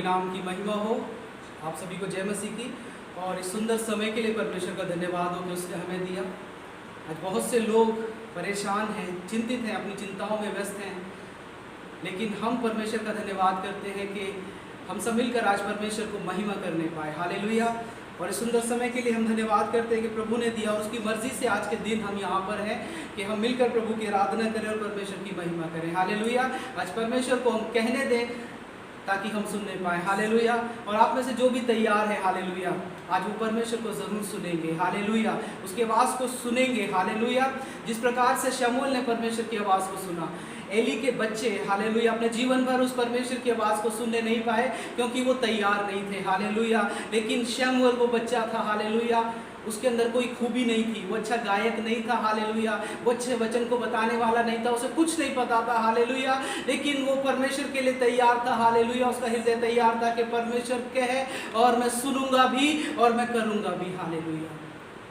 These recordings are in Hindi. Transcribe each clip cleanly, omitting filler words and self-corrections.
के नाम की महिमा हो। आप सभी को जय मसीह की। और इस सुंदर समय के लिए परमेश्वर का धन्यवाद हो कि उसने हमें दिया। आज बहुत से लोग परेशान हैं, चिंतित हैं, अपनी चिंताओं में व्यस्त हैं, लेकिन हम परमेश्वर का धन्यवाद करते हैं कि हम सब मिलकर आज परमेश्वर को महिमा करने पाए। हालेलुया। और इस सुंदर समय के लिए हम धन्यवाद करते हैं कि प्रभु ने दिया और उसकी मर्जी से आज के दिन हम यहाँ पर हैं कि हम मिलकर प्रभु की आराधना करें और परमेश्वर की महिमा करें। हालेलुया। आज परमेश्वर को हम कहने दें ताकि हम सुनने पाए। हालेलुया। और आप में से जो भी तैयार है, हालेलुया, आज वो परमेश्वर को जरूर सुनेंगे। हालेलुया। उसकी आवाज़ को सुनेंगे। हालेलुया। जिस प्रकार से शमूएल ने परमेश्वर की आवाज़ को सुना, एली के बच्चे, हालेलुया, अपने जीवन भर उस परमेश्वर की आवाज़ को सुनने नहीं पाए क्योंकि वो तैयार नहीं थे। हालेलुया। लेकिन शमूएल वो बच्चा था, हालेलुया, उसके अंदर कोई खूबी नहीं थी, वो अच्छा गायक नहीं था। हालेलुया। वो अच्छे वचन को बताने वाला नहीं था, उसे कुछ नहीं पता था। हालेलुया। लेकिन वो परमेश्वर के लिए तैयार था। हालेलुया। उसका हृदय तैयार था कि परमेश्वर कहे और मैं सुनूंगा भी और मैं करूंगा भी। हालेलुया।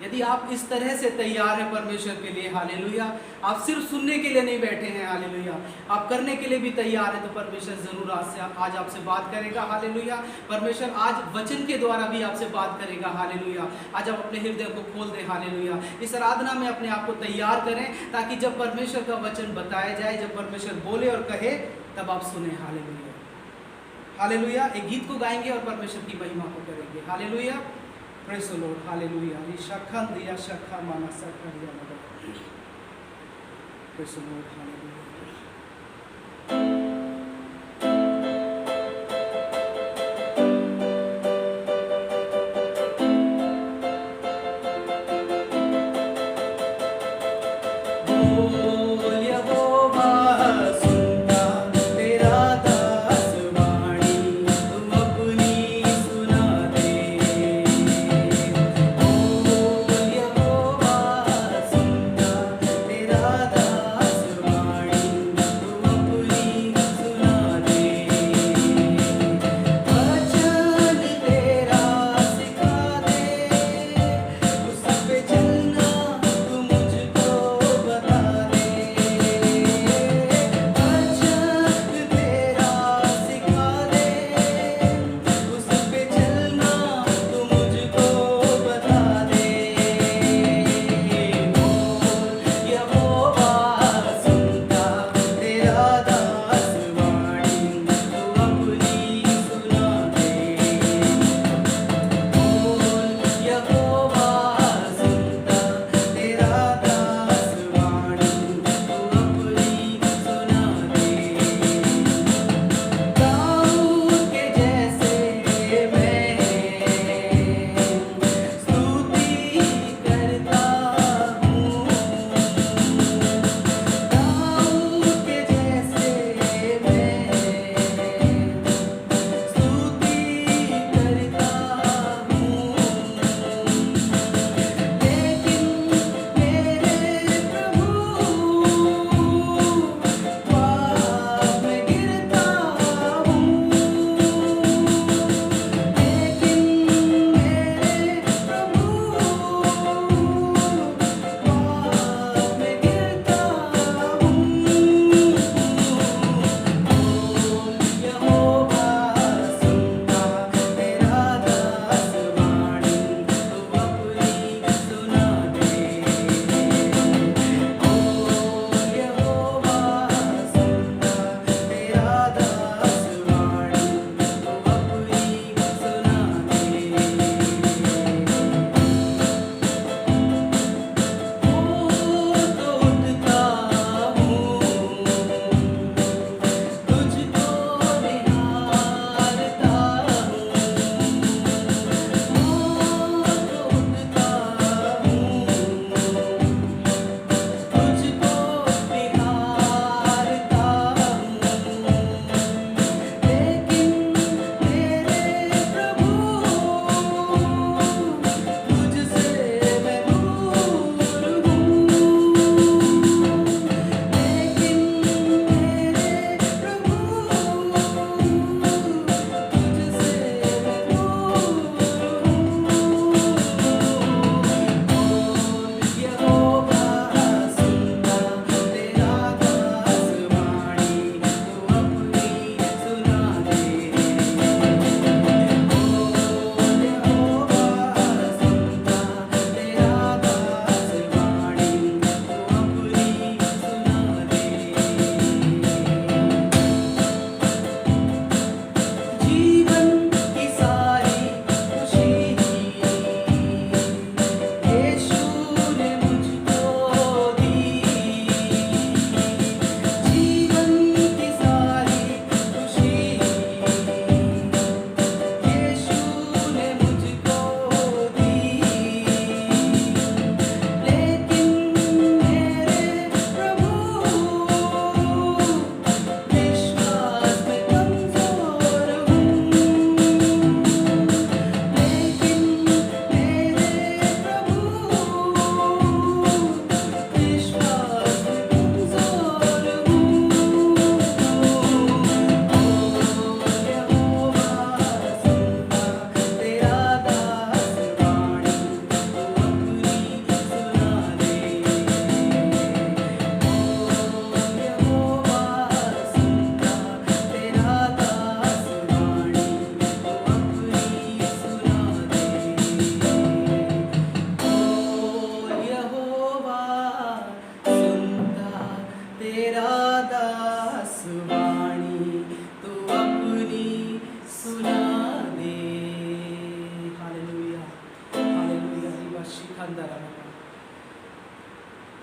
यदि आप इस तरह से तैयार हैं परमेश्वर के लिए, हालेलुया, आप सिर्फ सुनने के लिए नहीं बैठे हैं, हालेलुया, आप करने के लिए भी तैयार हैं, तो परमेश्वर जरूर आज आपसे बात करेगा। हालेलुया। परमेश्वर आज वचन के द्वारा भी आपसे बात करेगा। हालेलुया। आज आप अपने हृदय को खोल दें। हालेलुया। इस आराधना में अपने आप को तैयार करें ताकि जब परमेश्वर का वचन बताया जाए, जब परमेश्वर बोले और कहे, तब आप सुने। हालेलुया। हालेलुया। एक गीत को गाएंगे और परमेश्वर की महिमा को करेंगे। Hallelujah. Praise the Lord. Hallelujah. Rishakhandiya shakha manasa kariya mada. Praise the Lord. Hallelujah.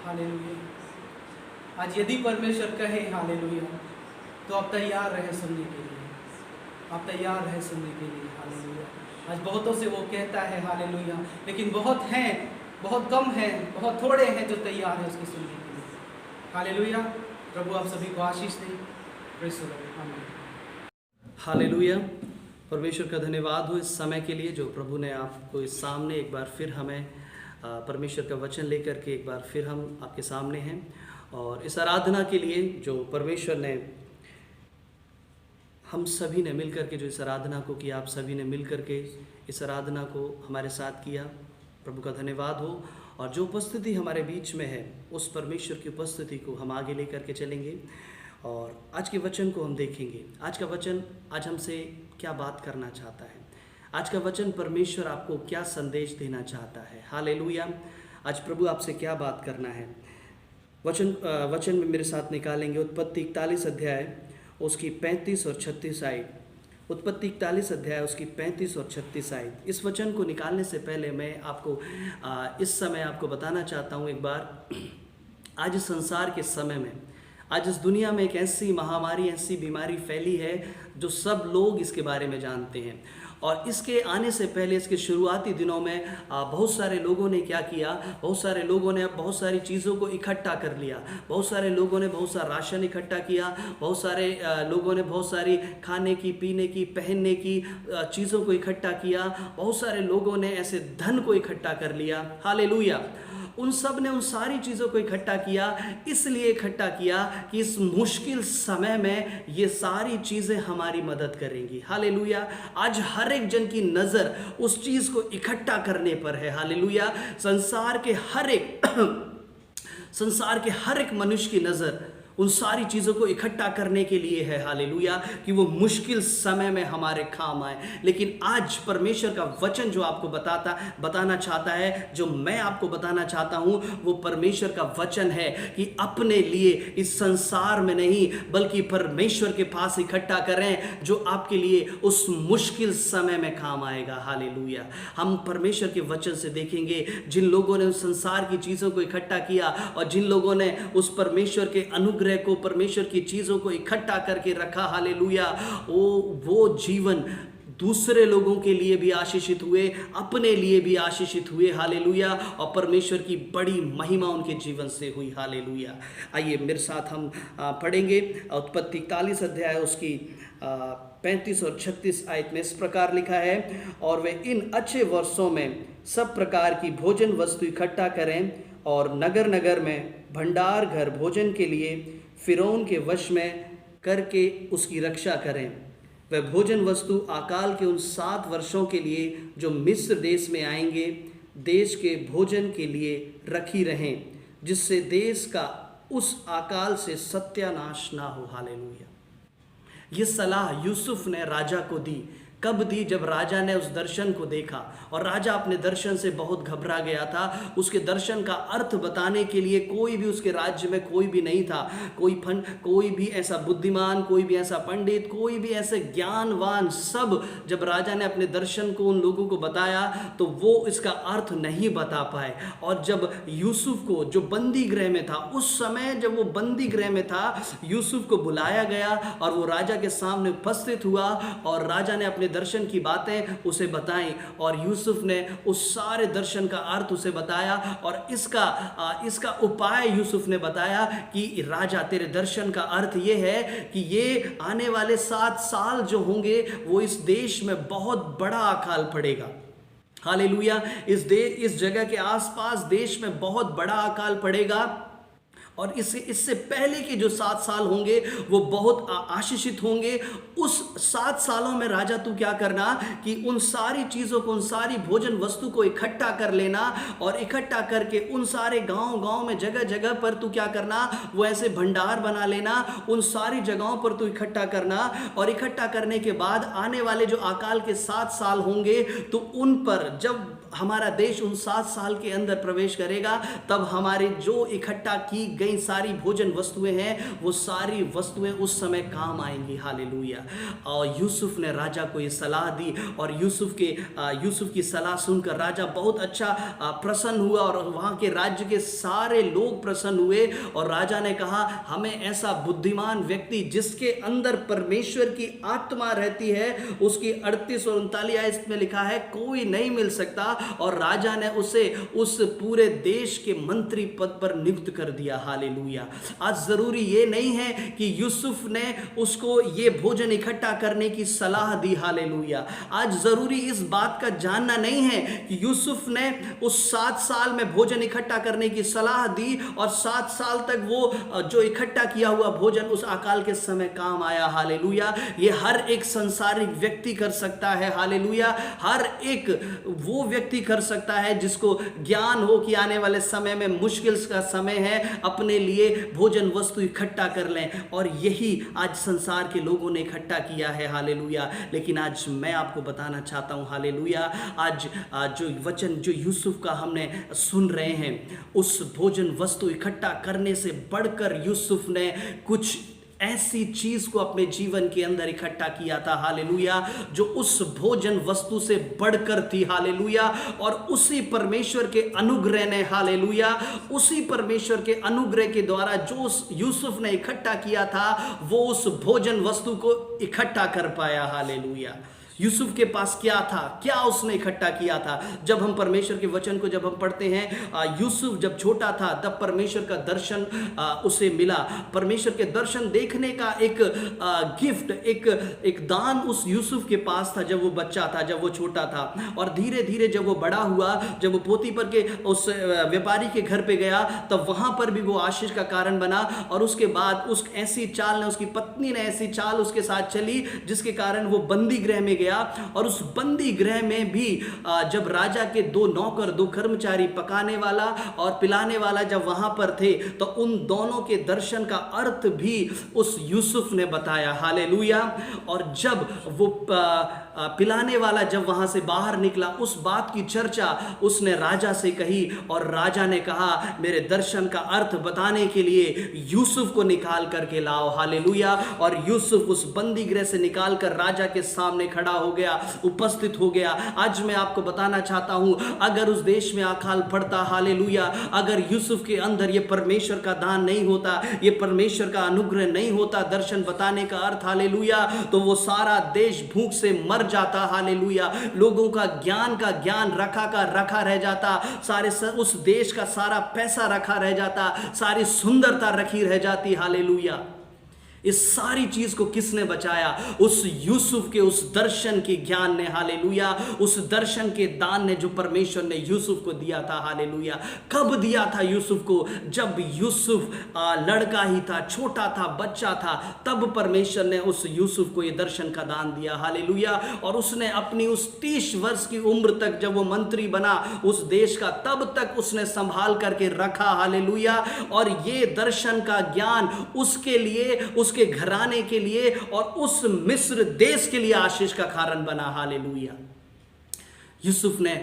Hallelujah. आज यदि परमेश्वर कहे हालेलुया, तो आप तैयार रहे सुनने के लिए, आप तैयार रहे सुनने के लिए। हालेलुया। आज बहुतों से वो कहता है हालेलुया, लेकिन बहुत हैं, बहुत कम हैं, बहुत थोड़े हैं जो तैयार हैं उसके सुनने के लिए। हालेलुया। प्रभु आप सभी को आशीष दें। Praise the Lord. आमीन। हालेलुया। परमेश्वर का धन्यवाद हो इस समय के लिए जो प्रभु ने आपको इस सामने एक बार फिर हमें परमेश्वर का वचन लेकर के एक बार फिर हम आपके सामने हैं। और इस आराधना के लिए जो परमेश्वर ने हम सभी ने मिलकर के जो इस आराधना को किया, आप सभी ने मिलकर के इस आराधना को हमारे साथ किया, प्रभु का धन्यवाद हो। और जो उपस्थिति हमारे बीच में है उस परमेश्वर की उपस्थिति को हम आगे लेकर के चलेंगे और आज के वचन को हम देखेंगे। आज का वचन आज हमसे क्या बात करना चाहता है, आज का वचन परमेश्वर आपको क्या संदेश देना चाहता है। हालेलुया। आज प्रभु आपसे क्या बात करना है, वचन में मेरे साथ निकालेंगे। उत्पत्ति 41 अध्याय उसकी 35 और 36 आयत। उत्पत्ति 41 अध्याय उसकी 35 और 36 आयत। इस वचन को निकालने से पहले मैं आपको इस समय आपको बताना चाहता हूँ एक बार, आज इस संसार के समय में, आज इस दुनिया में एक ऐसी महामारी, ऐसी बीमारी फैली है जो सब लोग इसके बारे में जानते हैं। और इसके आने से पहले, इसके शुरुआती दिनों में बहुत सारे लोगों ने क्या किया, बहुत सारे लोगों ने बहुत सारी चीज़ों को इकट्ठा कर लिया। बहुत सारे लोगों ने बहुत सारा राशन इकट्ठा किया, बहुत सारे लोगों ने बहुत सारी खाने की, पीने की, पहनने की चीज़ों को इकट्ठा किया। बहुत सारे लोगों ने ऐसे धन को इकट्ठा कर लिया। हालेलुया। उन सब ने उन सारी चीज़ों को इकट्ठा किया, इसलिए इकट्ठा किया कि इस मुश्किल समय में ये सारी चीज़ें हमारी मदद करेंगी। हालेलुया। आज हर एक जन की नज़र उस चीज़ को इकट्ठा करने पर है। हालेलुया। संसार के हर एक मनुष्य की नज़र उन सारी चीज़ों को इकट्ठा करने के लिए है। हालेलुया। कि वो मुश्किल समय में हमारे काम आए। लेकिन आज परमेश्वर का वचन जो आपको बताना चाहता है, जो मैं आपको बताना चाहता हूँ, वो परमेश्वर का वचन है कि अपने लिए इस संसार में नहीं बल्कि परमेश्वर के पास इकट्ठा करें, जो आपके लिए उस मुश्किल समय में काम आएगा। हालेलुया। हम परमेश्वर के वचन से देखेंगे जिन लोगों ने उस संसार की चीज़ों को इकट्ठा किया और जिन लोगों ने उस परमेश्वर के अनुग्रह को, परमेश्वर की चीजों को इकट्ठा करके रखा। हालेलुया। वो जीवन दूसरे लोगों के लिए भी आशीषित हुए, अपने लिए भी आशीषित हुए। हालेलुया। और परमेश्वर की बड़ी महिमा उनके जीवन से हुई। हालेलुया। आइए मेरे साथ हम पढ़ेंगे उत्पत्ति 41 अध्याय उसकी 35 और 36 आयत में इस प्रकार लिखा है, और वे इन अच्छे वर्षों में सब प्रकार की भोजन वस्तु इकट्ठा करें और नगर नगर में भंडार घर भोजन के लिए फिरौन के वश में करके उसकी रक्षा करें। वह भोजन वस्तु अकाल के उन 7 वर्षों के लिए जो मिस्र देश में आएंगे, देश के भोजन के लिए रखी रहें, जिससे देश का उस अकाल से सत्यानाश ना हो। हालेलुया। ये सलाह यूसुफ ने राजा को दी। कब दी? जब राजा ने उस दर्शन को देखा और राजा अपने दर्शन से बहुत घबरा गया था। उसके दर्शन का अर्थ बताने के लिए कोई भी उसके राज्य में कोई भी नहीं था, कोई भी ऐसा बुद्धिमान, कोई भी ऐसा पंडित, कोई भी ऐसे ज्ञानवान। सब जब राजा ने अपने दर्शन को उन लोगों को बताया तो वो इसका अर्थ नहीं बता पाए। और जब यूसुफ को, जो बंदी गृह में था, उस समय जब वो बंदी गृह में था, यूसुफ को बुलाया गया और वो राजा के सामने उपस्थित हुआ और राजा ने अपने दर्शन की बातें उसे बताई और यूसुफ ने उस सारे दर्शन का अर्थ उसे बताया और इसका उपाय यूसुफ ने बताया कि राजा, तेरे दर्शन का अर्थ ये है कि ये आने वाले 7 साल जो होंगे वो इस देश में बहुत बड़ा अकाल पड़ेगा। हालेलुया। इस जगह के आसपास देश में बहुत बड़ा अकाल पड़ेगा और इससे पहले के जो 7 साल होंगे वो बहुत आशीषित होंगे। उस 7 सालों में राजा तू क्या करना कि उन सारी चीज़ों को, उन सारी भोजन वस्तु को इकट्ठा कर लेना और इकट्ठा करके उन सारे गांव में, जगह जगह पर तू क्या करना, वो ऐसे भंडार बना लेना। उन सारी जगहों पर तू इकट्ठा करना और इकट्ठा करने के बाद आने वाले जो अकाल के 7 साल होंगे तो उन पर जब हमारा देश उन 7 साल के अंदर प्रवेश करेगा तब हमारे जो इकट्ठा की गई कई सारी भोजन वस्तुएं हैं, वो सारी वस्तुएं उस समय काम आएंगी। हालेलुया। और यूसुफ ने राजा को ये सलाह दी और यूसुफ की सलाह सुनकर राजा बहुत अच्छा प्रसन्न हुआ और वहाँ के राज्य के सारे लोग प्रसन्न हुए। और राजा ने कहा, हमें ऐसा बुद्धिमान व्यक्ति जिसके अंदर परमेश्वर की आत्मा रहती है, उसकी 38 और 39 आयत में लिखा है, कोई नहीं मिल सकता। और राजा ने उसे उस पूरे देश के मंत्री पद पर नियुक्त कर दिया। हालेलुया। आज जरूरी ये नहीं है कि यूसुफ ने उसको ये भोजन इकट्ठा करने की सलाह दी। हालेलुया। आज जरूरी इस बात का जानना नहीं है कि यूसुफ ने उस 7 साल में भोजन इकट्ठा करने की सलाह दी और 7 साल तक वो जो इकट्ठा किया हुआ भोजन उस अकाल के समय काम आया। हालेलुया। ये हर एक संसारिक व्यक्ति कर सकता है। हालेलुया। हर एक वो व्यक्ति कर सकता है जिसको ज्ञान हो कि आने वाले समय में मुश्किल का समय है, अपने लिए भोजन वस्तु इकट्ठा कर लें। और यही आज संसार के लोगों ने इकट्ठा किया है। हालेलुया। लेकिन आज मैं आपको बताना चाहता हूं, हालेलुया, आज जो वचन जो यूसुफ का हमने सुन रहे हैं, उस भोजन वस्तु इकट्ठा करने से बढ़कर यूसुफ ने कुछ ऐसी चीज को अपने जीवन के अंदर इकट्ठा किया था। हालेलुया। जो उस भोजन वस्तु से बढ़कर थी। हालेलुया। और उसी परमेश्वर के अनुग्रह ने, हालेलुया, उसी परमेश्वर के अनुग्रह के द्वारा जो यूसुफ ने इकट्ठा किया था, वो उस भोजन वस्तु को इकट्ठा कर पाया। हालेलुया। यूसुफ के पास क्या था, क्या उसने इकट्ठा किया था? जब हम परमेश्वर के वचन को जब हम पढ़ते हैं, यूसुफ जब छोटा था तब परमेश्वर का दर्शन उसे मिला। परमेश्वर के दर्शन देखने का एक गिफ्ट, एक दान उस यूसुफ के पास था जब वो बच्चा था, जब वो छोटा था। और धीरे धीरे जब वो बड़ा हुआ, जब वो पोतीपर के उस व्यापारी के घर पे गया, तब वहां पर भी वो आशीष का कारण बना। और उसके बाद उस ऐसी चाल ने, उसकी पत्नी ने ऐसी चाल उसके साथ चली जिसके कारण वो बंदी गृह में गया। और उस बंदी गृह में भी जब राजा के 2 नौकर, 2 कर्मचारी, पकाने वाला और पिलाने वाला जब वहां पर थे, तो उन दोनों के दर्शन का अर्थ भी उस यूसुफ ने बताया। हालेलुया। और जब वो पिलाने वाला जब वहां से बाहर निकला, उस बात की चर्चा उसने राजा से कही और राजा ने कहा, मेरे दर्शन का अर्थ बताने के लिए यूसुफ को निकाल करके लाओ। हालेलुया। और यूसुफ उस बंदी गृह से निकाल कर राजा के सामने खड़ा हो गया, उपस्थित हो गया। आज मैं आपको बताना चाहता हूं, अगर उस देश में अकाल पड़ता, हालेलुया, अगर यूसुफ के अंदर ये परमेश्वर का दान नहीं होता, ये परमेश्वर का अनुग्रह नहीं होता, दर्शन बताने का अर्थ, हालेलुया, तो वो सारा देश भूख से मर जाता। हालेलुया। लोगों का ज्ञान रखा रह जाता, उस देश का सारा पैसा रखा रह जाता, सारी सुंदरता रखी रह जाती। हालेलुया। इस सारी चीज को किसने बचाया? उस यूसुफ के उस दर्शन के ज्ञान ने। हालेलुया। उस दर्शन के दान ने जो परमेश्वर ने यूसुफ को दिया था। हालेलुया। कब दिया था यूसुफ को? जब यूसुफ लड़का ही था, छोटा था, बच्चा था, तब परमेश्वर ने उस यूसुफ को ये दर्शन का दान दिया। हालेलुया। और उसने अपनी उस 30 वर्ष की उम्र तक, जब वो मंत्री बना उस देश का, तब तक उसने संभाल करके रखा। हालेलुया। और ये दर्शन का ज्ञान उसके लिए, उसके घराने के लिए और उस मिस्र देश के लिए आशीष का कारण बना। हालेलुया। यूसुफ ने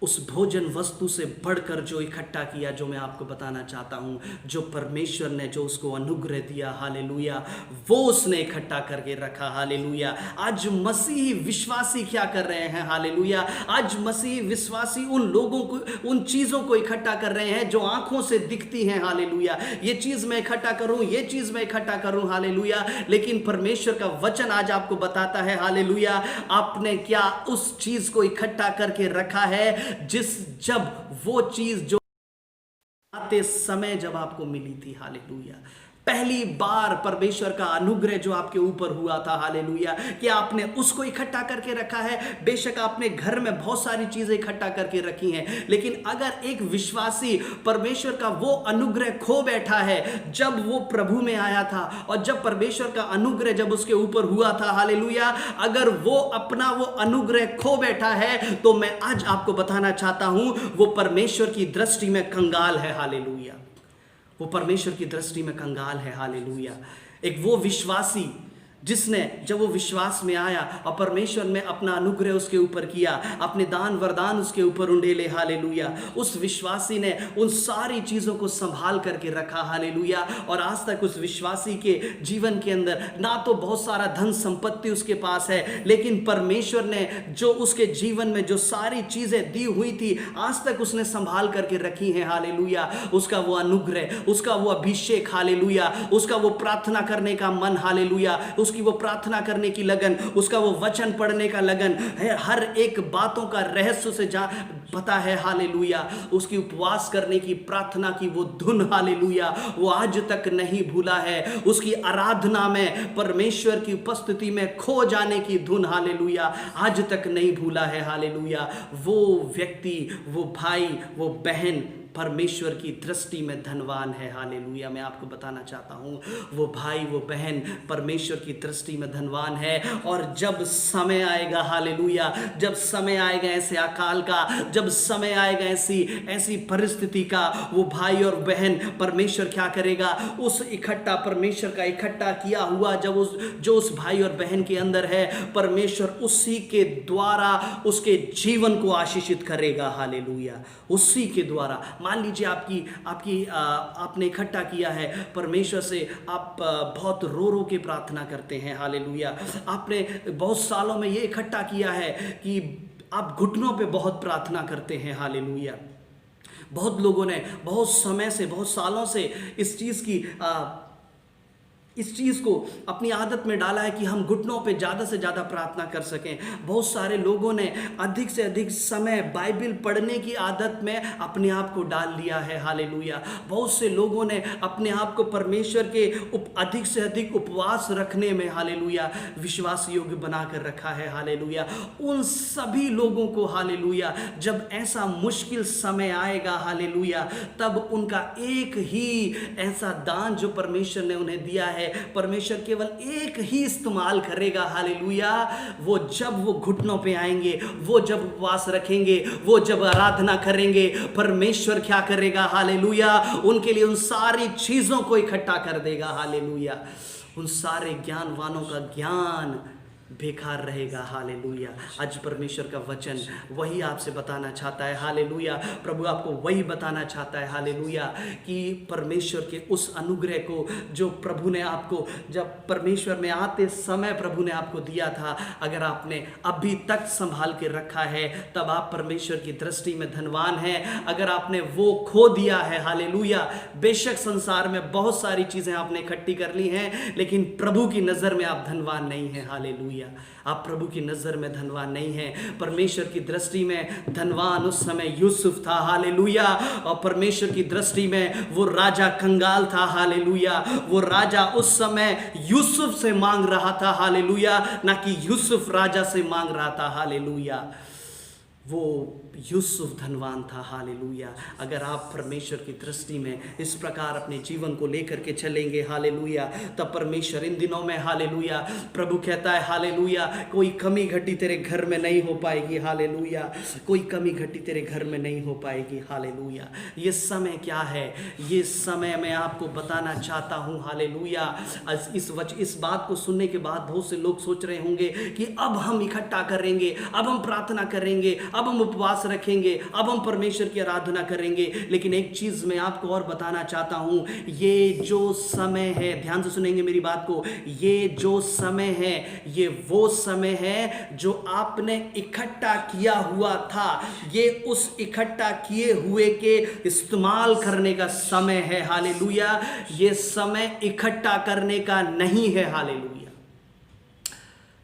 उस भोजन वस्तु से बढ़कर जो इकट्ठा किया, जो मैं आपको बताना चाहता हूं, जो परमेश्वर ने जो उसको अनुग्रह दिया, हालेलुया, वो उसने इकट्ठा करके रखा। हालेलुया। आज मसीही विश्वासी क्या कर रहे हैं? हालेलुया। आज मसीही विश्वासी उन लोगों को, उन चीजों को इकट्ठा कर रहे हैं जो आंखों से दिखती हैं। हालेलुया। ये चीज मैं इकट्ठा करूं, ये चीज मैं इकट्ठा करूं। हालेलुया। लेकिन परमेश्वर का वचन आज आपको बताता है, हालेलुया, आपने क्या उस चीज को इकट्ठा करके रखा है जब वो चीज जो आते समय जब आपको मिली थी। हालेलुया। पहली बार परमेश्वर का अनुग्रह जो आपके ऊपर हुआ था, हालेलुया, कि आपने उसको इकट्ठा करके रखा है। बेशक आपने घर में बहुत सारी चीजें इकट्ठा करके रखी हैं, लेकिन अगर एक विश्वासी परमेश्वर का वो अनुग्रह खो बैठा है, जब वो प्रभु में आया था और जब परमेश्वर का अनुग्रह जब उसके ऊपर हुआ था, हालेलुया, अगर वो अपना वो अनुग्रह खो बैठा है, तो मैं आज आपको बताना चाहता हूं, वो परमेश्वर की दृष्टि में कंगाल है। हालेलुया। वो परमेश्वर की दृष्टि में कंगाल है। हालेलुया। एक वो विश्वासी जिसने जब वो विश्वास में आया और परमेश्वर ने अपना अनुग्रह उसके ऊपर किया, अपने दान वरदान उसके ऊपर उंडेले, हालेलुया, उस विश्वासी ने उन सारी चीज़ों को संभाल करके रखा, हालेलुया। और आज तक उस विश्वासी के जीवन के अंदर ना तो बहुत सारा धन संपत्ति उसके पास है, लेकिन परमेश्वर ने जो उसके जीवन में जो सारी चीज़ें दी हुई थी आज तक उसने संभाल करके रखी हैं, हालेलुया। उसका वो अनुग्रह, उसका वो अभिषेक, हालेलुया, उसका वो प्रार्थना करने का मन, हालेलुया, उसकी वो प्रार्थना करने की लगन, उसका वो वचन पढ़ने का लगन है, हर एक बातों का रहस्य से पता है, हालेलुया। उसकी उपवास करने की, प्रार्थना की वो धुन, हालेलुया, वो आज तक नहीं भूला है। उसकी आराधना में, परमेश्वर की उपस्थिति में खो जाने की धुन, हालेलुया, आज तक नहीं भूला है, हालेलुया। वो व्यक्ति, वो भाई, वो बहन परमेश्वर की दृष्टि में धनवान है, हालेलुया। मैं आपको बताना चाहता हूँ, वो भाई, वो बहन परमेश्वर की दृष्टि में धनवान है। और जब समय आएगा, हालेलुया, जब समय आएगा ऐसे अकाल का, जब समय आएगा ऐसी परिस्थिति का, वो भाई और बहन परमेश्वर क्या करेगा, उस इकट्ठा, परमेश्वर का इकट्ठा किया हुआ जो उस भाई और बहन के अंदर है, परमेश्वर उसी के द्वारा उसके जीवन को आशीषित करेगा, हालेलुया, उसी के द्वारा। मान लीजिए आपने इकट्ठा किया है परमेश्वर से, आप बहुत रो रो के प्रार्थना करते हैं, हालेलुया। आपने बहुत सालों में ये इकट्ठा किया है कि आप घुटनों पे बहुत प्रार्थना करते हैं, हालेलुया। बहुत लोगों ने बहुत समय से, बहुत सालों से इस चीज़ को अपनी आदत में डाला है कि हम घुटनों पे ज़्यादा से ज़्यादा प्रार्थना कर सकें। बहुत सारे लोगों ने अधिक से अधिक समय बाइबल पढ़ने की आदत में अपने आप को डाल लिया है, हालेलुया। बहुत से लोगों ने अपने आप को परमेश्वर के अधिक से अधिक उपवास रखने में, हालेलुया, विश्वास योग्य बनाकर रखा है, हालेलुया। उन सभी लोगों को, हालेलुया, जब ऐसा मुश्किल समय आएगा, हालेलुया, तब उनका एक ही ऐसा दान जो परमेश्वर ने उन्हें दिया है, परमेश्वर केवल एक ही इस्तेमाल करेगा, हालेलुया। वो जब वो घुटनों पे आएंगे, वो जब उपवास रखेंगे, वो जब आराधना करेंगे, परमेश्वर क्या करेगा, हालेलुया, उनके लिए उन सारी चीजों को इकट्ठा कर देगा, हालेलुया। उन सारे ज्ञानवानों का ज्ञान बेकार रहेगा, हालेलुया। आज परमेश्वर का वचन वही आपसे बताना चाहता है, हालेलुया। प्रभु आपको वही बताना चाहता है, हालेलुया, कि परमेश्वर के उस अनुग्रह को जो प्रभु ने आपको, जब परमेश्वर में आते समय प्रभु ने आपको दिया था, अगर आपने अभी तक संभाल के रखा है, तब आप परमेश्वर की दृष्टि में धनवान हैं। अगर आपने वो खो दिया है, हालेलुया, बेशक संसार में बहुत सारी चीजें आपने इकट्ठी कर ली हैं, लेकिन प्रभु की नजर में आप धनवान नहीं हैं, हालेलुया। आप प्रभु की नजर में धनवान नहीं हैं। परमेश्वर की दृष्टि में धनवान उस समय यूसुफ था, हालेलुया। और परमेश्वर की दृष्टि में वो राजा कंगाल था, हालेलुया। वो राजा उस समय यूसुफ से मांग रहा था, हालेलुया, ना कि यूसुफ राजा से मांग रहा था, हालेलुया। वो यूसुफ धनवान था, हालेलुया। अगर आप परमेश्वर की दृष्टि में इस प्रकार अपने जीवन को लेकर के चलेंगे, हालेलुया, तब परमेश्वर इन दिनों में, हालेलुया, प्रभु कहता है, हालेलुया, कोई कमी घटी तेरे घर में नहीं हो पाएगी, हालेलुया, कोई कमी घटी तेरे घर में नहीं हो पाएगी, हालेलुया। ये समय क्या है? ये समय मैं आपको बताना चाहता हूँ, हालेलुया। इस बात को सुनने के बाद बहुत से लोग सोच रहे होंगे कि अब हम इकट्ठा करेंगे, अब हम प्रार्थना करेंगे, अब हम उपवास रखेंगे, अब हम परमेश्वर की आराधना करेंगे। लेकिन एक चीज मैं आपको और बताना चाहता हूं, ये जो समय है, ध्यान से सुनेंगे मेरी बात को, ये जो समय है, ये वो समय है जो आपने इकट्ठा किया हुआ था। ये उस इकट्ठा किए हुए के इस्तेमाल करने का समय है, हालेलुया। ये समय इकट्ठा करने का नहीं है, हालेलुया।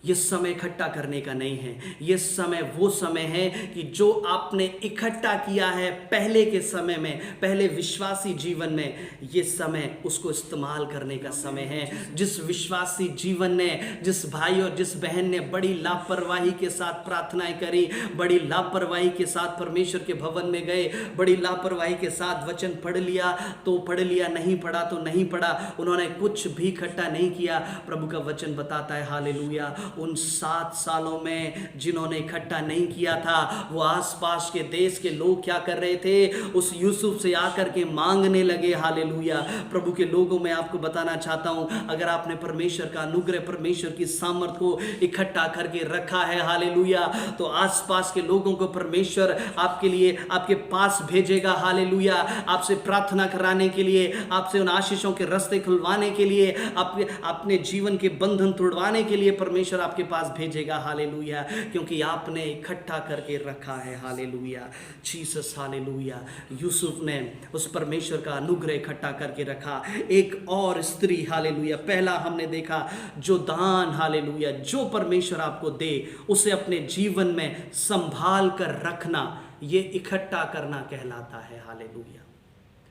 ये समय इकट्ठा करने का नहीं है। ये समय वो समय है कि जो आपने इकट्ठा किया है पहले के समय में, पहले विश्वासी जीवन में, ये समय उसको इस्तेमाल करने का समय है। जिस विश्वासी जीवन ने, जिस भाई और जिस बहन ने बड़ी लापरवाही के साथ प्रार्थनाएं करी, बड़ी लापरवाही के साथ परमेश्वर के भवन में गए, बड़ी लापरवाही के साथ वचन पढ़ लिया तो पढ़ लिया, नहीं पढ़ा तो नहीं पढ़ा, उन्होंने कुछ भी इकट्ठा नहीं किया, प्रभु का वचन बताता है, हालेलुया, उन 7 सालों में जिन्होंने इकट्ठा नहीं किया था, वो आसपास के देश के लोग क्या कर रहे थे, उस यूसुफ से आकर के मांगने लगे। हालेलुया। प्रभु के लोगों, मैं आपको बताना चाहता हूं, अगर आपने परमेश्वर का अनुग्रह, परमेश्वर की सामर्थ को इकट्ठा करके रखा है, हालेलुया, तो आसपास के लोगों को परमेश्वर आपके लिए, आपके पास भेजेगा। हालेलुया। आपसे प्रार्थना कराने के लिए, आपसे उन आशीषों के रास्ते खुलवाने के लिए, अपने जीवन के बंधन तोड़वाने के लिए परमेश्वर आपके पास भेजेगा। हालेलुया। क्योंकि आपने इकट्ठा करके रखा है। हालेलुया। जीसस। हालेलुया। यूसुफ ने उस परमेश्वर का अनुग्रह इकट्ठा करके रखा। एक और स्त्री, हालेलुया, पहला हमने देखा जो दान, हालेलुया, जो परमेश्वर आपको दे उसे अपने जीवन में संभाल कर रखना, ये इकट्ठा करना कहलाता है। हालेलुया।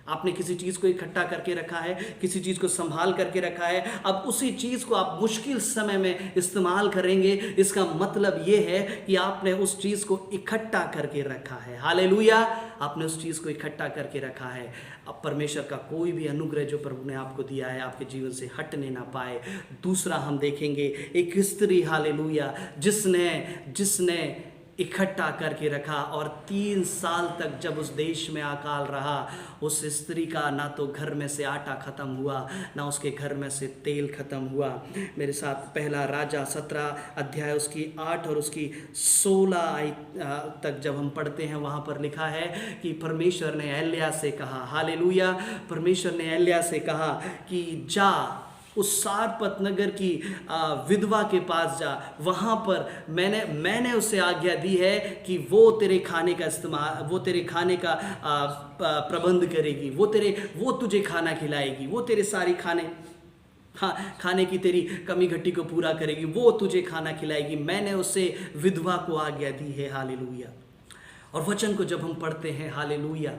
आपने किसी चीज को इकट्ठा करके रखा है, किसी चीज को संभाल करके रखा है, अब उसी चीज को आप मुश्किल समय में इस्तेमाल करेंगे, इसका मतलब यह है कि आपने उस चीज को इकट्ठा करके रखा है। हालेलुया। आपने उस चीज को इकट्ठा करके रखा है। अब परमेश्वर का कोई भी अनुग्रह जो प्रभु ने आपको दिया है आपके जीवन से हटने ना पाए। दूसरा हम देखेंगे एक स्त्री, हालेलुया, जिसने इकट्ठा करके रखा और 3 साल तक जब उस देश में अकाल रहा, उस स्त्री का ना तो घर में से आटा खत्म हुआ, ना उसके घर में से तेल खत्म हुआ। मेरे साथ पहला राजा 17 अध्याय उसकी 8 और उसकी 16 तक जब हम पढ़ते हैं, वहाँ पर लिखा है कि परमेश्वर ने एलिय्याह से कहा, हालेलुया, परमेश्वर ने एलिय्याह से कहा कि जा उस सारपत नगर की विधवा के पास जा, वहाँ पर मैंने उसे आज्ञा दी है कि वो तेरे खाने का इस्तेमाल, वो तेरे खाने का प्रबंध करेगी, वो तुझे खाना खिलाएगी, वो तेरे सारी खाने की तेरी कमी घटी को पूरा करेगी, वो तुझे खाना खिलाएगी। मैंने उसे विधवा को आज्ञा दी है। हालेलुया। और वचन को जब हम पढ़ते हैं, हालेलुया,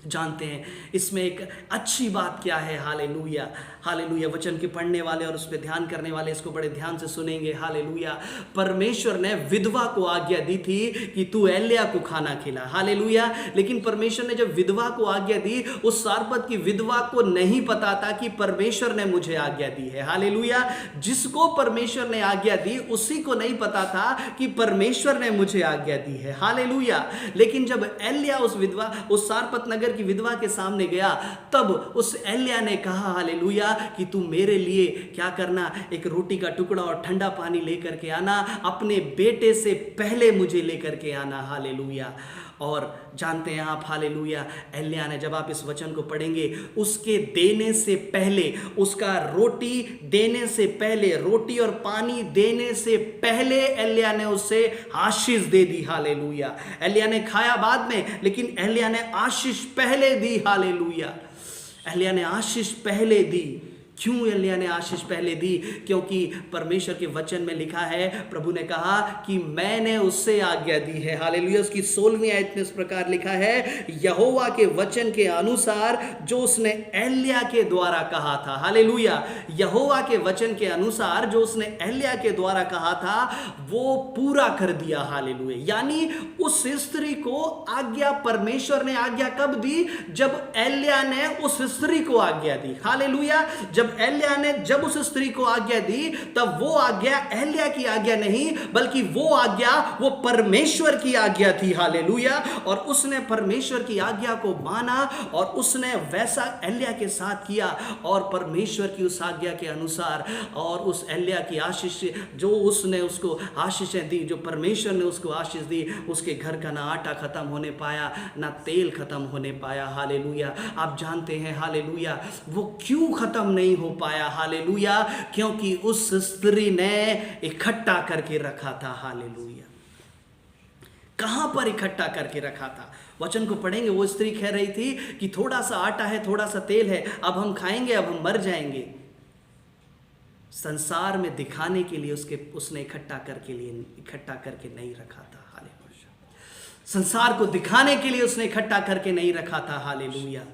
जानते हैं इसमें एक अच्छी बात क्या है। हालेलुया। हालेलुया। वचन के पढ़ने वाले और उस पर ध्यान करने वाले इसको बड़े ध्यान से सुनेंगे। हालेलुया। परमेश्वर ने विधवा को आज्ञा दी थी कि तू एलिय्याह को खाना खिला। हालेलुया। लेकिन परमेश्वर ने जब विधवा को आज्ञा दी, उस सारपत की विधवा को नहीं पता था कि परमेश्वर ने मुझे आज्ञा दी है। हालेलुया। जिसको परमेश्वर ने आज्ञा दी उसी को नहीं पता था कि परमेश्वर ने मुझे आज्ञा दी है। हालेलुया। लेकिन जब एलिय्याह उस सारपत नगर की विधवा के सामने गया, तब उस एलिय्याह ने कहा, हालेलुया, कि तू मेरे लिए क्या करना, एक रोटी का टुकड़ा और ठंडा पानी लेकर के आना, अपने बेटे से पहले मुझे लेकर के आना। हालेलुया। और जानते हैं आप, हालेलुया, एलिय्याह ने, जब आप इस वचन को पढ़ेंगे, उसके देने से पहले, उसका रोटी देने से पहले, रोटी और पानी देने से पहले एलिय्याह ने उसे आशीष दे दी। हालेलुया। एलिय्याह ने खाया बाद में, लेकिन एलिय्याह ने आशीष पहले दी। हालेलुया। एलिय्याह ने आशीष पहले दी। क्यों एलिय्याह ने आशीष पहले दी? क्योंकि परमेश्वर के वचन में लिखा है, प्रभु ने कहा कि मैंने उससे आज्ञा दी है। हालेलुया। उसकी 16वीं आयत में इस प्रकार लिखा है, यहोवा के वचन के अनुसार जो उसने एलिय्याह के द्वारा कहा था। हालेलुया। यहोवा के वचन के अनुसार जो उसने एलिय्याह के द्वारा कहा था वो पूरा कर दिया। हालेलुया। यानी उस स्त्री को आज्ञा, परमेश्वर ने आज्ञा कब दी? जब एलिय्याह ने उस स्त्री को आज्ञा दी। हालेलुया। जब एलिय्याह ने जब उस स्त्री को आज्ञा दी, तब वो आज्ञा एलिय्याह की आज्ञा नहीं, बल्कि वो आज्ञा वो परमेश्वर की आज्ञा थी। हालेलुया। और उसने परमेश्वर की आज्ञा को माना और उसने वैसा एलिय्याह के साथ किया, और परमेश्वर की उस आज्ञा के अनुसार और उस एलिय्याह की आशीष जो उसने उसको आशीषें दी, जो परमेश्वर ने उसको आशीष दी, उसके घर का ना आटा खत्म होने पाया, ना तेल खत्म होने पाया। हालेलुया। आप जानते हैं, हालेलुया, वो क्यों खत्म नहीं हो पाया? हालेलुया। क्योंकि उस स्त्री ने इकट्ठा करके रखा था। हालेलुया। कहां पर इकट्ठा करके रखा था? वचन को पढ़ेंगे, वो स्त्री कह रही थी कि थोड़ा सा आटा है, थोड़ा सा तेल है, अब हम खाएंगे, अब हम मर जाएंगे। संसार में दिखाने के लिए उसने इकट्ठा करके नहीं रखा था। हालेलुया। संसार को दिखाने के लिए उसने इकट्ठा करके नहीं रखा था। हालेलुया।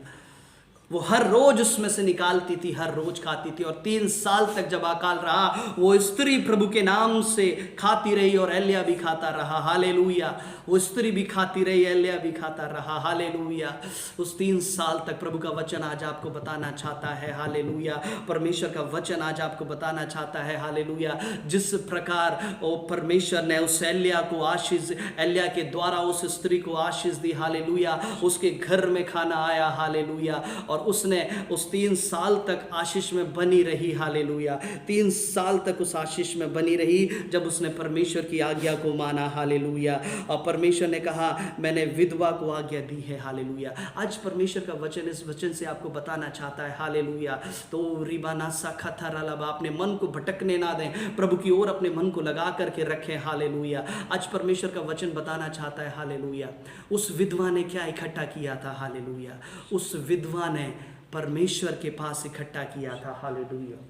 वो हर रोज उसमें से निकालती थी, हर रोज खाती थी। और 3 साल तक जब अकाल रहा, वो स्त्री प्रभु के नाम से खाती रही और एलिया भी खाता रहा। हालेलुया। वो स्त्री भी खाती रही, एलिया भी खाता रहा। हालेलुया। उस 3 साल तक प्रभु का वचन आज आपको बताना चाहता है। हालेलुया। परमेश्वर का वचन आज आपको बताना चाहता है। हालेलुया। जिस प्रकार वो परमेश्वर ने उस एलिया को आशीष, एलिया के द्वारा उस स्त्री को आशीष दी। हालेलुया। उसके घर में खाना आया। हालेलुया। और उसने उस 3 साल तक आशीष में बनी रही। हालेलुया। 3 साल तक उस आशीष में बनी रही जब उसने परमेश्वर की आज्ञा को माना। हालेलुया। और परमेश्वर ने कहा मैंने विधवा को आज्ञा दी है। हालेलुया। आज परमेश्वर का वचन इस वचन से आपको बताना चाहता है। हालेलुया। तो रिबाना साखा था रलाबा, अपने मन को भटकने ना दें, प्रभु की ओर अपने मन को लगा करके रखें। हालेलुया। आज परमेश्वर का वचन बताना चाहता है। हालेलुया। उस विधवा ने क्या इकट्ठा किया था? हालेलुया। उस विधवा ने परमेश्वर के पास इकट्ठा किया था। हालेलुया।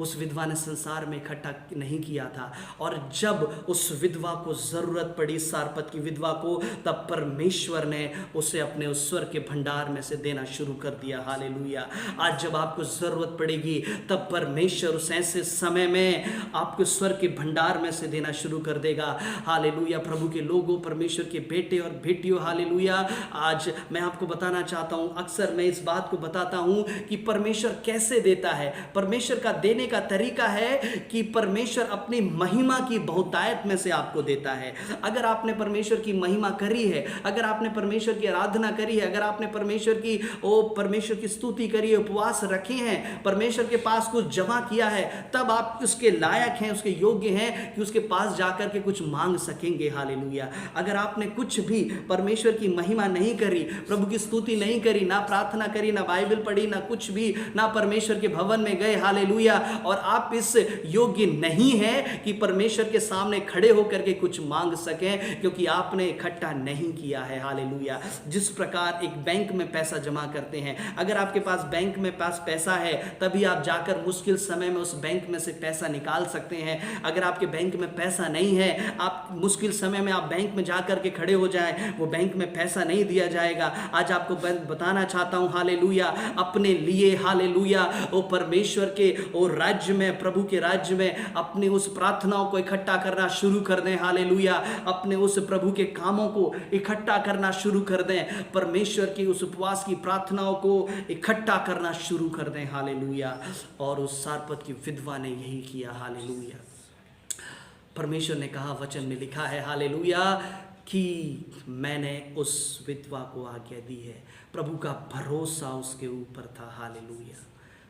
उस विधवा ने संसार में इकट्ठा नहीं किया था। और जब उस विधवा को जरूरत पड़ी, सारपत की विधवा को, तब परमेश्वर ने उसे अपने उस स्वर के भंडार में से देना शुरू कर दिया। हालेलुया। आज जब आपको जरूरत पड़ेगी तब परमेश्वर उस ऐसे समय में आपको स्वर के भंडार में से देना शुरू कर देगा। हालेलुया। प्रभु के लोगों, परमेश्वर के बेटे और बेटियों, हालेलुया। आज मैं आपको बताना चाहता हूँ, अक्सर मैं इस बात को बताता हूँ कि परमेश्वर कैसे देता है। परमेश्वर का देने का तरीका है कि परमेश्वर अपनी महिमा की बहुतायत में से आपको देता है। अगर आपने परमेश्वर की महिमा करी है, अगर आपने परमेश्वर की आराधना करी है, अगर आपने परमेश्वर की स्तुति करी है, उपवास रखे हैं, परमेश्वर के पास कुछ जमा किया है, तब आप उसके लायक हैं, उसके योग्य हैं कि उसके पास जाकर के कुछ मांग सकेंगे। हालेलुया। अगर आपने कुछ भी परमेश्वर की महिमा नहीं करी, प्रभु की स्तुति नहीं करी, ना प्रार्थना करी, ना बाइबल पढ़ी, ना कुछ भी, ना परमेश्वर के भवन में गए, हालेलुया, और आप इस योग्य नहीं है कि परमेश्वर के सामने खड़े होकर के कुछ मांग सकें, क्योंकि आपने इकट्ठा नहीं किया है। हालेलुया। जिस प्रकार एक बैंक में पैसा जमा करते हैं, अगर आपके पास बैंक में पैसा है तभी आप जाकर मुश्किल समय में उस बैंक में से पैसा निकाल सकते हैं। अगर आपके बैंक में पैसा नहीं है, आप मुश्किल समय में आप बैंक में जाकर के खड़े हो जाएं, वो बैंक में पैसा नहीं दिया जाएगा। आज आपको बताना चाहता हूं, हालेलुया, अपने लिए, हालेलुया, वो परमेश्वर के और राज्य में, प्रभु के राज्य में अपनी उस प्रार्थनाओं को इकट्ठा करना शुरू कर दें। हालेलुया। अपने उस प्रभु के कामों को इकट्ठा करना शुरू कर दें। परमेश्वर की उस उपवास की प्रार्थनाओं को इकट्ठा करना शुरू कर दें। हालेलुया। और उस सारपत की विधवा ने यही किया। हालेलुया। परमेश्वर ने कहा, वचन में लिखा है, हालेलुया, कि मैंने उस विधवा को आज्ञा दी है। प्रभु का भरोसा उसके ऊपर था। हालेलुया।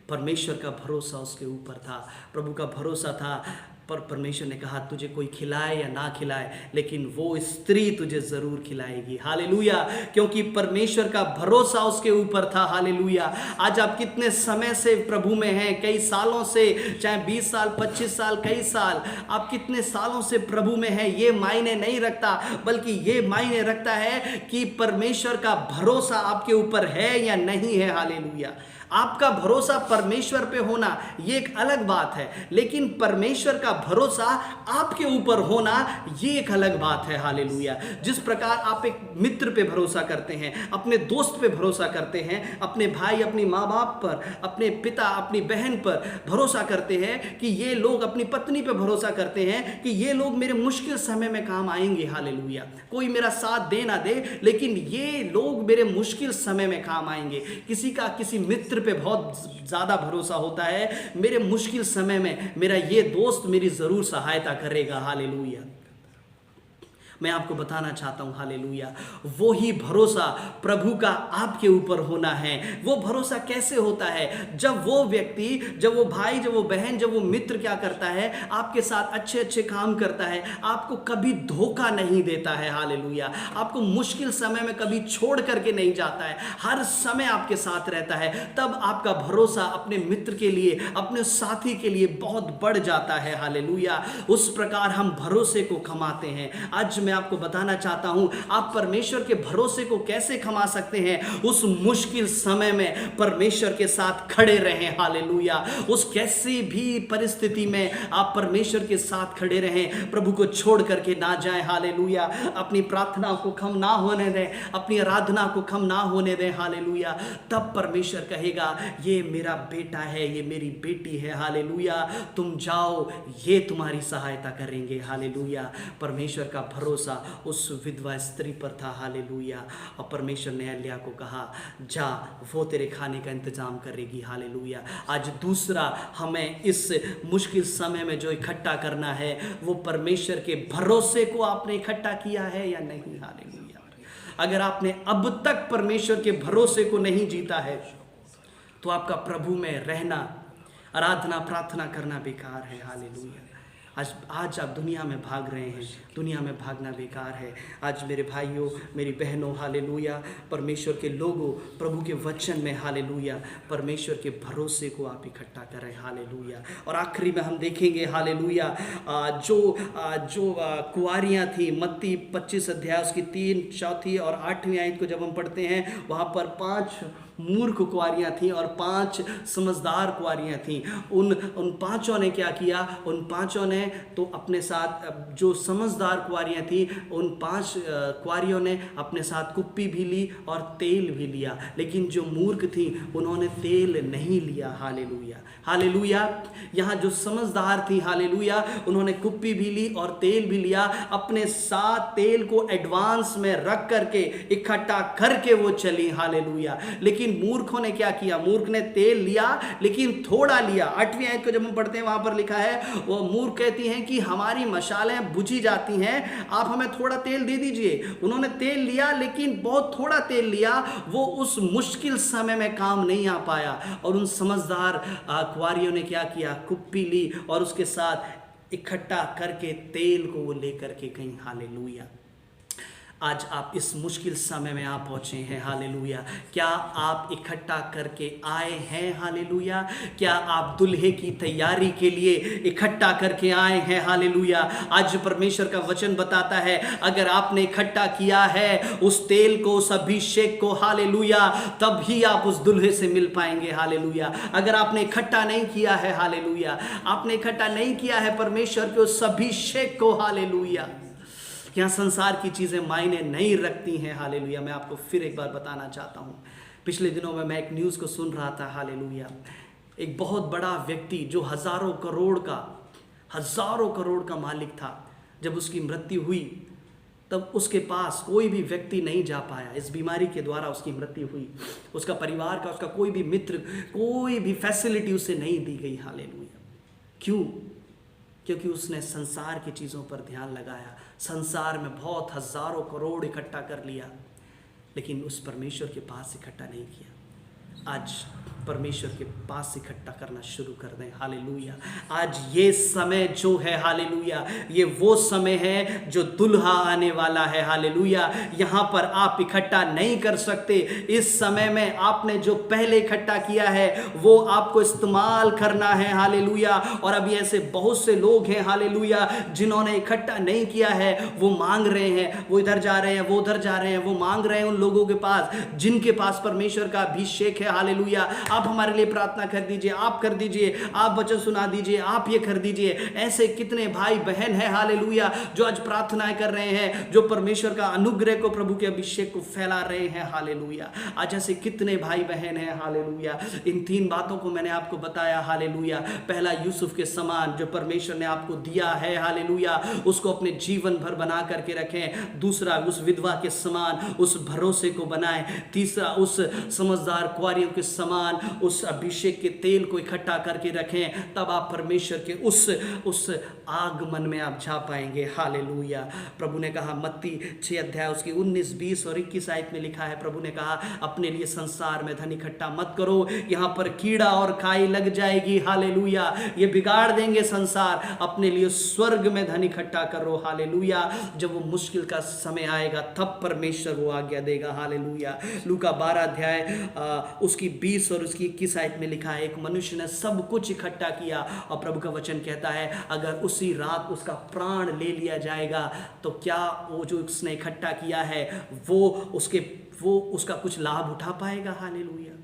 परमेश्वर का भरोसा उसके ऊपर था, प्रभु का भरोसा था। पर परमेश्वर ने कहा, तुझे कोई खिलाए या ना खिलाए, लेकिन वो स्त्री तुझे जरूर खिलाएगी। हालेलुया। क्योंकि परमेश्वर का भरोसा उसके ऊपर था। हालेलुया। आज आप कितने समय से प्रभु में हैं, कई सालों से, चाहे 20 साल, 25 साल, कई साल, आप कितने सालों से प्रभु में हैं, ये मायने नहीं रखता, बल्कि ये मायने रखता है कि परमेश्वर का भरोसा आपके ऊपर है या नहीं है। हालेलुया। आपका भरोसा परमेश्वर पे होना ये एक अलग बात है, लेकिन परमेश्वर का भरोसा आपके ऊपर होना ये एक अलग बात है। हालेलुया। जिस प्रकार आप एक मित्र पे भरोसा करते हैं, अपने दोस्त पे भरोसा करते हैं, अपने भाई, अपनी माँ बाप पर, अपने पिता, अपनी बहन पर भरोसा करते हैं कि ये लोग, अपनी पत्नी पे भरोसा करते हैं कि ये लोग मेरे मुश्किल समय में काम आएंगे। हालेलुया। कोई मेरा साथ दे ना दे, लेकिन ये लोग मेरे मुश्किल समय में काम आएंगे। किसी का किसी मित्र पे बहुत ज्यादा भरोसा होता है, मेरे मुश्किल समय में मेरा ये दोस्त मेरी जरूर सहायता करेगा। हालेलुया। मैं आपको बताना चाहता हूं, हालेलुया, वो ही भरोसा प्रभु का आपके ऊपर होना है। वो भरोसा कैसे होता है? जब वो व्यक्ति, जब वो भाई, जब वो बहन, जब वो मित्र क्या करता है, आपके साथ अच्छे अच्छे काम करता है, आपको कभी धोखा नहीं देता है। हालेलुया। आपको मुश्किल समय में कभी छोड़ करके नहीं जाता है, हर समय आपके साथ रहता है, तब आपका भरोसा अपने मित्र के लिए, अपने साथी के लिए बहुत बढ़ जाता है। हालेलुया। उस प्रकार हम भरोसे को कमाते हैं। आज मैं मैं आपको बताना चाहता हूं, आप परमेश्वर के भरोसे को कैसे कमा सकते हैं। उस मुश्किल समय में परमेश्वर के साथ खड़े रहें, हालेलुया। उस कैसी भी परिस्थिति में आप परमेश्वर के साथ खड़े रहें, प्रभु को छोड़ करके ना जाएं, हालेलुया। अपनी प्रार्थना को कम ना होने दें, अपनी आराधना को कम ना होने दें, हालेलुया। तब परमेश्वर कहेगा ये मेरा बेटा है, ये मेरी बेटी है, हालेलुया। तुम जाओ, ये तुम्हारी सहायता करेंगे, हालेलुया। परमेश्वर का भरोसा उस विधवा स्त्री पर था, हालेलुया। और परमेश्वर ने एलिया को कहा जा, वो तेरे खाने का इंतजाम करेगी, हालेलुया। आज दूसरा हमें इस मुश्किल समय में जो इकट्ठा करना है, वो परमेश्वर के भरोसे को आपने इकट्ठा किया है या नहीं, हालेलुया। अगर आपने अब तक परमेश्वर के भरोसे को नहीं जीता है तो आपका प्रभु में रहना, आराधना प्रार्थना करना बेकार है, हालेलुया। आज आप दुनिया में भाग रहे हैं, दुनिया में भागना बेकार है। आज मेरे भाइयों, मेरी बहनों, हालेलुया, परमेश्वर के लोगों, प्रभु के वचन में, हालेलुया, परमेश्वर के भरोसे को आप इकट्ठा करें, हालेलुया। और आखिरी में हम देखेंगे, हालेलुया, जो कुंवारियाँ थी, मत्ती 25 अध्याय उसकी 3, 4 और 8वीं आयत को जब हम पढ़ते हैं, वहाँ पर 5 मूर्ख कुंवारियाँ थीं और 5 समझदार कुंवारियाँ थीं। उन पांचों ने क्या किया? उन पांचों ने तो अपने साथ, जो समझदार कुंवारियाँ थीं, उन 5 कुंवारियों ने अपने साथ कुप्पी भी ली और तेल भी लिया, लेकिन जो मूर्ख थी उन्होंने तेल नहीं लिया, हालेलुया, हालेलुया। यहाँ जो समझदार थी, हालेलुया, उन्होंने कुप्पी भी ली और तेल भी लिया, अपने साथ तेल को एडवांस में रख करके इकट्ठा करके वो चली, हालेलुया। लेकिन मूर्खों ने क्या किया? मूर्ख ने तेल लिया लेकिन थोड़ा लिया। 8वीं आयत को जब हम पढ़ते हैं, वहां पर लिखा है, वो मूर्ख कहती हैं कि हमारी मशालें बुझी जाती हैं, आप हमें थोड़ा तेल दे दीजिए। उन्होंने तेल लिया लेकिन बहुत थोड़ा तेल लिया, वो उस मुश्किल समय में काम नहीं आ पाया। और उन समझदार कुंवारियों ने क्या किया? कुप्पी ली और उसके साथ इकट्ठा करके तेल को वो लेकर के गई, हालेलुया। आज आप इस मुश्किल समय में आप पहुंचे हैं, हालेलुया। क्या आप इकट्ठा करके आए हैं, हालेलुया? क्या आप दुल्हे की तैयारी के लिए इकट्ठा करके आए हैं, हालेलुया? आज परमेश्वर का वचन बताता है, अगर आपने इकट्ठा किया है उस तेल को, उस अभिषेक को, हालेलुया, तब ही आप उस दुल्हे से मिल पाएंगे, हालेलुया। अगर आपने इकट्ठा नहीं किया है, हालेलुया, आपने इकट्ठा नहीं किया है परमेश्वर के उस अभिषेक को, हालेलुया, यहाँ संसार की चीज़ें मायने नहीं रखती हैं, हालेलुया। मैं आपको फिर एक बार बताना चाहता हूँ, पिछले दिनों में मैं एक न्यूज़ को सुन रहा था, हालेलुया। एक बहुत बड़ा व्यक्ति जो हज़ारों करोड़ का मालिक था, जब उसकी मृत्यु हुई तब उसके पास कोई भी व्यक्ति नहीं जा पाया। इस बीमारी के द्वारा उसकी मृत्यु हुई, उसका परिवार का, उसका कोई भी मित्र, कोई भी फैसिलिटी उसे नहीं दी गई, हालेलुया। क्यों? क्योंकि उसने संसार की चीज़ों पर ध्यान लगाया, संसार में बहुत हज़ारों करोड़ इकट्ठा कर लिया, लेकिन उस परमेश्वर के पास इकट्ठा नहीं किया। आज परमेश्वर के पास इकट्ठा करना शुरू कर दें, हालेलुया। आज ये समय जो है, हालेलुया, ये वो समय है जो दुल्हा आने वाला है, हालेलुया। यहाँ पर आप इकट्ठा नहीं कर सकते। इस समय में आपने जो पहले इकट्ठा किया है वो आपको इस्तेमाल करना है, हालेलुया। और अभी ऐसे बहुत से लोग हैं, हालेलुया, जिन्होंने इकट्ठा नहीं किया है, वो मांग रहे हैं, वो इधर जा रहे हैं, वो उधर जा रहे हैं, वो मांग रहे हैं उन लोगों के पास जिनके पास परमेश्वर का अभिषेक है, हालेलुया। आप हमारे लिए प्रार्थना कर दीजिए, आप कर दीजिए, आप वचन सुना दीजिए, आप ये कर दीजिए। ऐसे कितने भाई बहन हैं, हालेलुया, जो आज प्रार्थनाएं कर रहे हैं, जो परमेश्वर का अनुग्रह को, प्रभु के अभिषेक को फैला रहे हैं, हालेलुया। आज ऐसे कितने भाई बहन हैं, हालेलुया। इन 3 बातों को मैंने आपको बताया, हालेलुया। पहला, यूसुफ के समान जो परमेश्वर ने आपको दिया है, हालेलुया, उसको अपने जीवन भर बना करके रखें। दूसरा, उस विधवा के समान उस भरोसे को बनाएं। तीसरा, उस समझदार कुंवारियों के समान उस अभिषेक के तेल को इकट्ठा करके रखें, तब आप परमेश्वर के उस आगमन में आप जा पाएंगे, हालेलुया। प्रभु ने कहा, मत्ती 6 अध्याय उसकी 19, 20 और 21 आयत में लिखा है, प्रभु ने कहा, अपने लिए संसार में धन इकट्ठा मत करो, यहाँ पर कीड़ा और काई लग जाएगी, हालेलुया, ये बिगाड़ देंगे संसार। अपने लिए स्वर्ग में धन इकट्ठा करो, हालेलुया। जब वो मुश्किल का समय आएगा तब परमेश्वर वो आज्ञा देगा, हालेलुया। लूका 12 अध्याय उसकी 20 और उसकी 21 आयत में लिखा है, एक मनुष्य ने सब कुछ इकट्ठा किया और प्रभु का वचन कहता है अगर उसी रात उसका प्राण ले लिया जाएगा तो क्या वो जो उसने इकट्ठा किया है वो उसका कुछ लाभ उठा पाएगा? हालेलुया।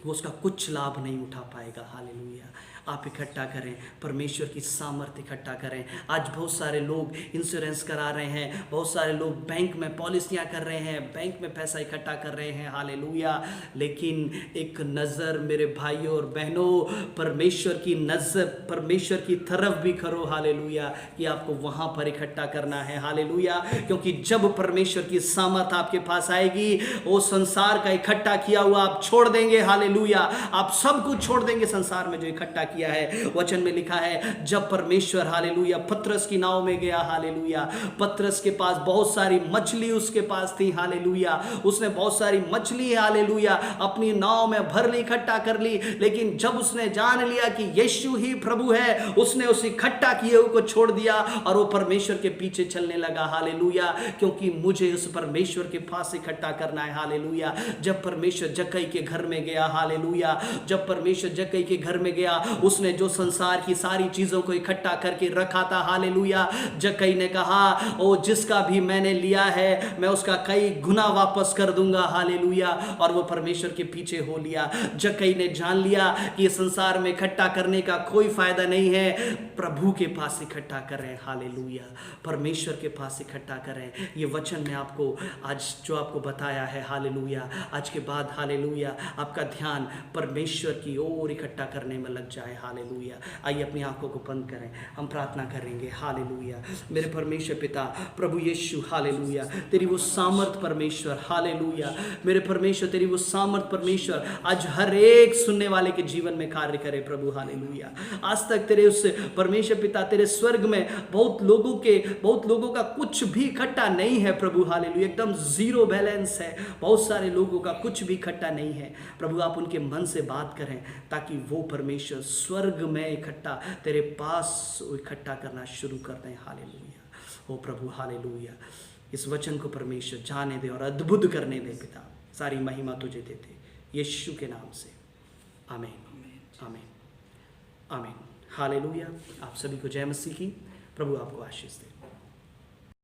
वो उसका कुछ लाभ नहीं उठा पाएगा। हालेलुया। आप इकट्ठा करें, परमेश्वर की सामर्थ्य इकट्ठा करें। आज बहुत सारे लोग इंश्योरेंस करा रहे हैं, बहुत सारे लोग बैंक में पॉलिसियां कर रहे हैं, बैंक में पैसा इकट्ठा कर रहे हैं। हालेलुया। लेकिन एक नज़र मेरे भाइयों और बहनों, परमेश्वर की नज़र, परमेश्वर की तरफ भी करो। हालेलुया। कि आपको वहां पर इकट्ठा करना है। हालेलुया। क्योंकि जब परमेश्वर की सामर्थ आपके पास आएगी, वो संसार का इकट्ठा किया हुआ आप छोड़ देंगे। हालेलुया। आप सब कुछ छोड़ देंगे संसार में जो इकट्ठा किया है। वचन में लिखा है जब परमेश्वर, हालेलुया, पतरस की नाव में गया, हालेलुया, पतरस के पास बहुत सारी मछली उसके पास थी। हालेलुया। उसने बहुत सारी मछली, हालेलुया, अपनी नाव में भर ली, इकट्ठा कर ली। लेकिन जब उसने जान लिया कि यीशु ही प्रभु है, उसने उस इकट्ठा किए हुए को छोड़ दिया और वो परमेश्वर के पीछे चलने लगा। हालेलुया। क्योंकि मुझे उस परमेश्वर के पास इकट्ठा करना है। हालेलुया। जब परमेश्वर जक्कई के घर में गया, हालेलुया, जब परमेश्वर जक्कई के घर में गया, उसने जो संसार की सारी चीजों को इकट्ठा करके रखा था, हालेलुया, जक्कई ने कहा ओ जिसका भी मैंने लिया है मैं उसका कई गुना वापस कर दूंगा। हालेलुया। और वो परमेश्वर के पीछे हो लिया। जक्कई ने जान लिया कि संसार में इकट्ठा करने का कोई फायदा नहीं है, प्रभु के पास इकट्ठा करें। हालेलुया। परमेश्वर के पास इकट्ठा करें। ये वचन ने आपको आज जो आपको बताया है, हालेलुया, आज के बाद, हालेलुया, आपका ध्यान परमेश्वर की ओर इकट्ठा करने में लग जाए। हालेलुया। आइए अपनी आंखों को बंद करें, हम प्रार्थना करेंगे। हालेलुया। मेरे परमेश्वर पिता, प्रभु यीशु, हालेलुया, तेरी वो सामर्थ परमेश्वर, हालेलुया, मेरे परमेश्वर, तेरी वो सामर्थ परमेश्वर आज हर एक सुनने वाले के जीवन में कार्य करे प्रभु। हालेलुया। आज तक तेरे उस परमेश्वर पिता, तेरे स्वर्ग में बहुत लोगों का कुछ भी इकट्ठा नहीं है प्रभु। हालेलुया। एकदम जीरो बैलेंस है, बहुत सारे लोगों का कुछ भी इकट्ठा नहीं है प्रभु। आप उनके मन से बात करें ताकि वो परमेश्वर स्वर्ग में इकट्ठा तेरे पास इकट्ठा करना शुरू कर दें। हालेलुया। ओ प्रभु, हालेलुया, इस वचन को परमेश्वर जाने दे और अद्भुत करने दे पिता। सारी महिमा तुझे देते यीशु के नाम से। आमीन, आमीन, आमीन। हालेलुया। आप सभी को जय मसीह की। प्रभु आपको आशीष दे।